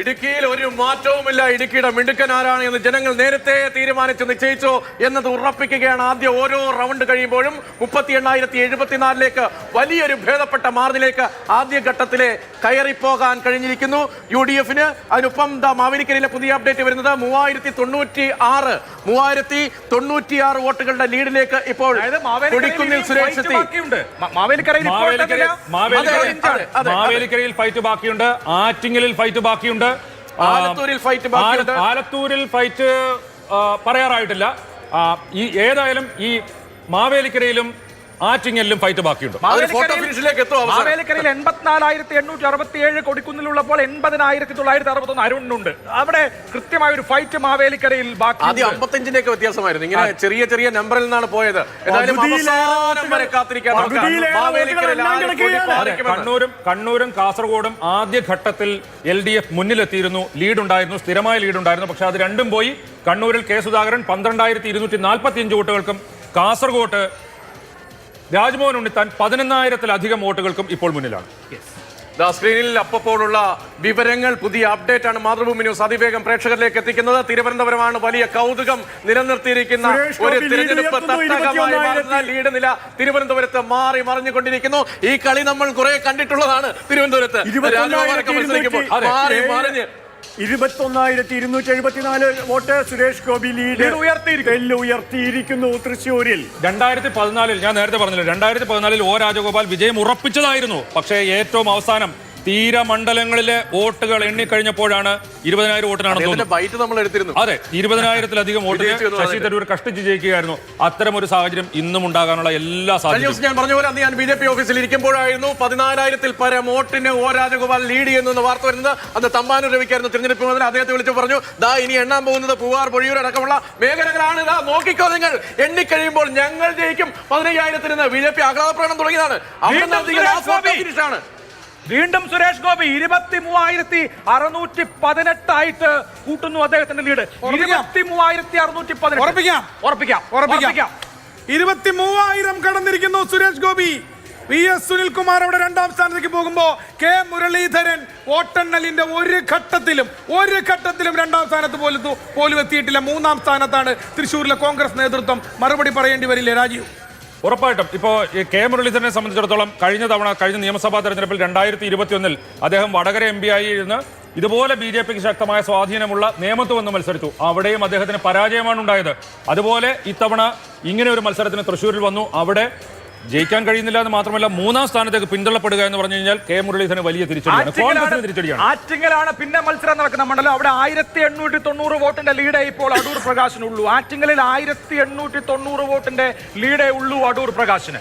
ഇടുക്കിയിൽ ഒരു മാറ്റവുമില്ല. ഇടുക്കിയുടെ മിടുക്കൻ ആരാണ് എന്ന് ജനങ്ങൾ നേരത്തെ തീരുമാനിച്ച് നിശ്ചയിച്ചു എന്നത് ഉറപ്പിക്കുകയാണ്. ആദ്യ ഓരോ റൗണ്ട് കഴിയുമ്പോഴും 38,074 വലിയൊരു ഭേദപ്പെട്ട മാർജിനിലേക്ക് ആദ്യഘട്ടത്തിലെ കയറിപ്പോകാൻ കഴിഞ്ഞിരിക്കുന്നു UDF-ന്. അതിനൊപ്പം മാവേലിക്കരയിലെ പുതിയ അപ്ഡേറ്റ് വരുന്നത് 3096 വോട്ടുകളുടെ ലീഡിലേക്ക് ഇപ്പോൾ കൊടിക്കുന്നിൽ സുരേഷ് എത്തി. മാവേലിക്കരയിൽ ഫൈറ്റ് ബാക്കിയുണ്ട്, ആറ്റിങ്ങലിൽ ഫൈറ്റ് ബാക്കിയുണ്ട്, ആലത്തൂരിൽ ഫൈറ്റ് പറയാറായിട്ടില്ല. ഏതായാലും ഈ മാവേലിക്കരയിലും ആറ്റിങ്ങലിലും ഫൈറ്റ് ബാക്കിയുണ്ട്. മാവേലിക്കരയിൽ 84,867 കൊടിക്കുന്നിലുള്ളപ്പോൾ 80,961 അരുണിനുണ്ട്. അവിടെ കൃത്യമായ ഒരു ഫൈറ്റ് മാവേലിക്കരയിൽ ബാക്കി. ആദ്യം 55-ന്റെ വ്യത്യാസമായിരുന്നു. ഇങ്ങനെ ചെറിയ ചെറിയ നമ്പറിൽ നിന്നാണ് പോയത്. കണ്ണൂരും കാസർഗോഡും ആദ്യഘട്ടത്തിൽ LDF മുന്നിലെത്തിയിരുന്നു, ലീഡുണ്ടായിരുന്നു, സ്ഥിരമായ ലീഡുണ്ടായിരുന്നു. പക്ഷെ അത് രണ്ടും പോയി. കണ്ണൂരിൽ കെ സുധാകരൻ 12,245 വോട്ടുകൾക്കും കാസർഗോട്ട് രാജ്മോഹൻ ഉണ്ണിത്താൻ 11,000-ലധികം വോട്ടുകൾക്കും ഇപ്പോൾ മുന്നിലാണ്. സ്ക്രീനിൽ അപ്പോഴുള്ള വിവരങ്ങൾ, പുതിയ അപ്ഡേറ്റ് ആണ് മാതൃഭൂമി ന്യൂസ് അതിവേഗം പ്രേക്ഷകരിലേക്ക് എത്തിക്കുന്നത്. തിരുവനന്തപുരമാണ് വലിയ കൗതുകം നിലനിർത്തിയിരിക്കുന്ന ഒരു തിരഞ്ഞെടുപ്പ് തട്ടകമായി മാറുന്ന ലീഡ് നില തിരുവനന്തപുരത്ത് മാറി മറിഞ്ഞുകൊണ്ടിരിക്കുന്നു. ഈ കളി നമ്മൾ കുറെ കണ്ടിട്ടുള്ളതാണ്. തിരുവനന്തപുരത്ത് മാറി മറിഞ്ഞ് 21,274 വോട്ട് സുരേഷ് ഗോപി ലീഡ് ഉയർത്തിയിരിക്കുന്നു. തൃശ്ശൂരിൽ 2014 ഞാൻ നേരത്തെ പറഞ്ഞില്ല, 2014 O രാജഗോപാൽ വിജയം ഉറപ്പിച്ചതായിരുന്നു. പക്ഷേ ഏറ്റവും അവസാനം തീരമണ്ഡലങ്ങളിലെ വോട്ടുകൾ എണ്ണിക്കഴിഞ്ഞപ്പോഴാണ് 20,000 വോട്ടിനാണ് അതെ 20,000-ലധികം വോട്ടിന് ശശി തരൂർ കഷ്ടിച്ച് ജയിക്കുകയായിരുന്നു. അത്തരമൊരു സാഹചര്യം ഇന്നും ഉണ്ടാകാനുള്ള എല്ലാ സാധ്യതയും. ഞാൻ പറഞ്ഞ പോലെ അന്ന് ഞാൻ BJP ഓഫീസിൽ ഇരിക്കുമ്പോഴായിരുന്നു 14,000-ൽ പരം വോട്ടിന് O രാജഗോപാൽ ലീഡ് ചെയ്യുന്നു വാർത്ത വരുന്നത്. അന്ന് തമ്പാനൂർ രവിക്കായിരുന്നു തിരഞ്ഞെടുപ്പ് മുതൽ. അദ്ദേഹത്തെ വിളിച്ചു പറഞ്ഞു, ഇനി എണ്ണാൻ പോകുന്നത് പൂവാർ, പൊഴിയൂർ അടക്കമുള്ള മേഖലകളാണ്. നോക്കിക്കോ, നിങ്ങൾ എണ്ണിക്കഴിയുമ്പോൾ ഞങ്ങൾ ജയിക്കും 15,000-ന്. BJP ആഹ്ലാദപ്രകടനം തുടങ്ങിയതാണ്. ആണ് വീണ്ടും സുരേഷ് ഗോപി 23,618 കൂട്ടുന്നു അദ്ദേഹത്തിന്റെ ലീഡ്. 23,618 23,000 കടന്നിരിക്കുന്നു സുരേഷ് ഗോപി. VS സുനിൽകുമാർ അവിടെ രണ്ടാം സ്ഥാനത്തേക്ക് പോകുമ്പോ K മുരളീധരൻ വോട്ടെണ്ണലിന്റെ ഒരു ഘട്ടത്തിലും രണ്ടാം സ്ഥാനത്ത് പോലും എത്തിയിട്ടില്ല. മൂന്നാം സ്ഥാനത്താണ് തൃശ്ശൂരിലെ കോൺഗ്രസ് നേതൃത്വം. മറുപടി പറയേണ്ടി വരില്ലേ രാജീവ്? ഉറപ്പായിട്ടും. ഇപ്പോൾ K മുരളീധരനെ സംബന്ധിച്ചിടത്തോളം കഴിഞ്ഞ നിയമസഭാ തെരഞ്ഞെടുപ്പിൽ 2021-ൽ അദ്ദേഹം വടകര MP ആയി ഇരുന്ന് ഇതുപോലെ BJPക്ക് ശക്തമായ സ്വാധീനമുള്ള നേമത്ത് വന്ന് മത്സരിച്ചു. അവിടെയും അദ്ദേഹത്തിന് പരാജയമാണ് ഉണ്ടായത്. അതുപോലെ ഇത്തവണ ഇങ്ങനെ ഒരു മത്സരത്തിന് തൃശ്ശൂരിൽ വന്നു, അവിടെ ജയിക്കാൻ കഴിയുന്നില്ല എന്ന് മാത്രമല്ല മൂന്നാം സ്ഥാനത്തേക്ക് പിന്തള്ളപ്പെടുക എന്ന് പറഞ്ഞു കഴിഞ്ഞാൽ K മുരളീധരന് വലിയ തിരിച്ചടിയാണ്. ആറ്റിങ്ങലാണ് പിന്നെ മത്സരം നടക്കുന്ന മണ്ഡലം. അവിടെ 1,890 വോട്ടിന്റെ ലീഡേ ഇപ്പോൾ അടൂർ പ്രകാശിനുള്ളൂ. ആറ്റിങ്ങലിൽ 1,890 വോട്ടിന്റെ ലീഡേ ഉള്ളൂ അടൂർ പ്രകാശിന്.